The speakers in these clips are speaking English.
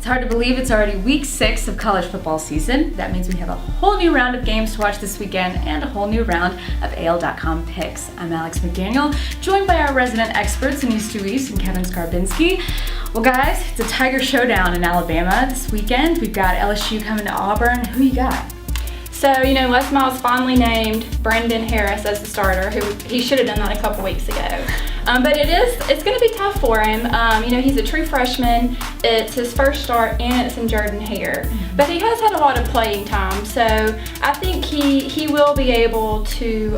It's hard to believe it's already week 6 of college football season. That means we have a whole new round of games to watch this weekend and a whole new round of AL.com picks. I'm Alex McDaniel, joined by our resident experts, Annice Deweese and Kevin Scarbinsky. Well guys, it's a Tiger showdown in Alabama this weekend. We've got LSU coming to Auburn. Who you got? So, Les Miles finally named Brandon Harris as the starter, who he should have done that a couple weeks ago. But it's going to be tough for him. He's a true freshman. It's his first start, and it's in Jordan Hare. But he has had a lot of playing time, so I think he will be able to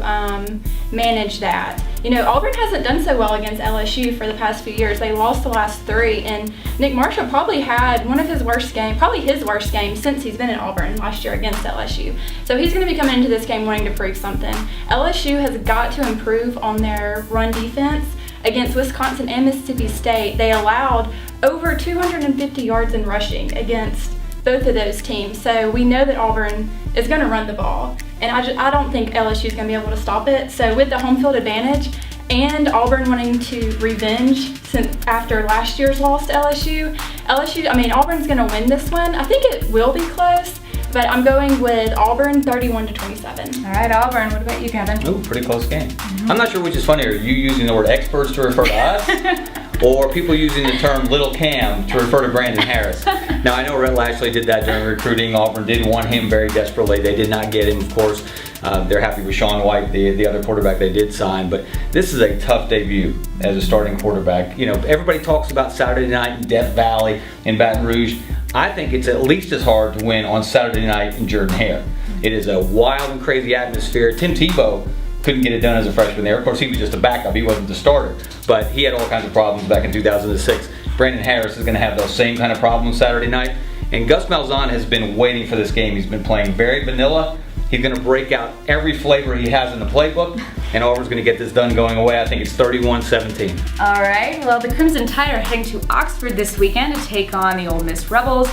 manage that. Auburn hasn't done so well against LSU for the past few years. They lost the last 3, and Nick Marshall probably had one of his worst games, probably his worst game since he's been at Auburn last year against LSU. So he's going to be coming into this game wanting to prove something. LSU has got to improve on their run defense. Against Wisconsin and Mississippi State, they allowed over 250 yards in rushing against both of those teams. So we know that Auburn is going to run the ball, and I don't think LSU is going to be able to stop it. So with the home field advantage and Auburn wanting to revenge since after last year's loss to LSU, Auburn's going to win this one. I think it will be close, but I'm going with Auburn 31-27. All right, Auburn. What about you, Kevin? Ooh, pretty close game. I'm not sure which is funnier, you using the word experts to refer to us or people using the term Little Cam to refer to Brandon Harris. Now, I know Rhett Lashley did that during recruiting. Auburn did want him very desperately. They did not get him, of course. They're happy with Sean White, the other quarterback they did sign. But this is a tough debut as a starting quarterback. Everybody talks about Saturday night in Death Valley in Baton Rouge. I think it's at least as hard to win on Saturday night in Jordan Hare. It is a wild and crazy atmosphere. Tim Tebow couldn't get it done as a freshman there. Of course, he was just a backup. He wasn't the starter. But he had all kinds of problems back in 2006. Brandon Harris is going to have those same kind of problems Saturday night. And Gus Malzahn has been waiting for this game. He's been playing very vanilla. He's going to break out every flavor he has in the playbook, and Auburn's going to get this done going away. I think it's 31-17. All right. Well, the Crimson Tide are heading to Oxford this weekend to take on the Ole Miss Rebels.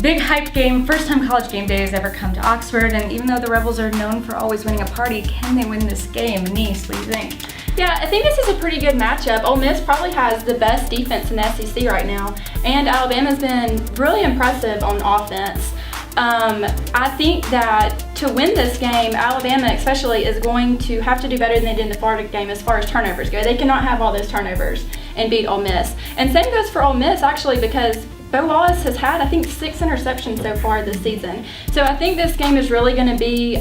Big hype game. First time College game day has ever come to Oxford, and even though the Rebels are known for always winning a party, can they win this game? Annice, what do you think? Yeah, I think this is a pretty good matchup. Ole Miss probably has the best defense in the SEC right now, and Alabama's been really impressive on offense. I think that to win this game, Alabama especially is going to have to do better than they did in the Florida game as far as turnovers go. They cannot have all those turnovers and beat Ole Miss. And same goes for Ole Miss actually, because Bo Wallace has had, I think, 6 interceptions so far this season. So I think this game is really going to be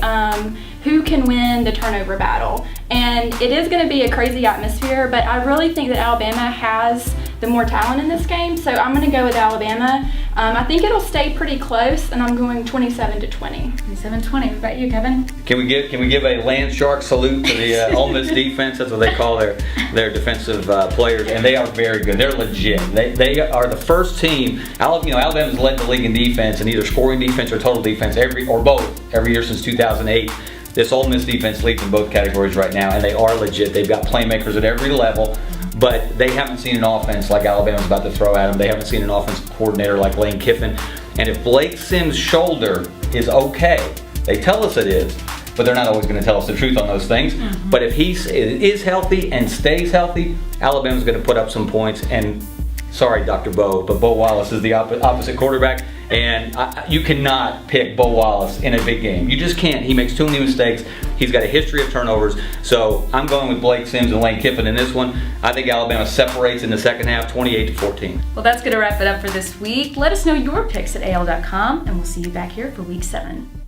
who can win the turnover battle. And it is going to be a crazy atmosphere, but I really think that Alabama has the more talent in this game, so I'm going to go with Alabama. I think it'll stay pretty close, and I'm going 27-20. 27-20. What about you, Kevin? Can we give a land shark salute to the Ole Miss defense? That's what they call their defensive players, and they are very good. They're legit. They are the first team. Alabama's led the league in defense, in either scoring defense or total defense, every year since 2008. This Ole Miss defense leads in both categories right now, and they are legit. They've got playmakers at every level, but they haven't seen an offense like Alabama's about to throw at them. They haven't seen an offensive coordinator like Lane Kiffin. And if Blake Sims' shoulder is okay, they tell us it is, but they're not always going to tell us the truth on those things. But if he is healthy and stays healthy, Alabama's going to put up some points. And sorry, Dr. Bo, but Bo Wallace is the opposite quarterback. And you cannot pick Bo Wallace in a big game. You just can't. He makes too many mistakes. He's got a history of turnovers. So I'm going with Blake Sims and Lane Kiffin in this one. I think Alabama separates in the second half, 28-14. Well, that's going to wrap it up for this week. Let us know your picks at AL.com, and we'll see you back here for week 7.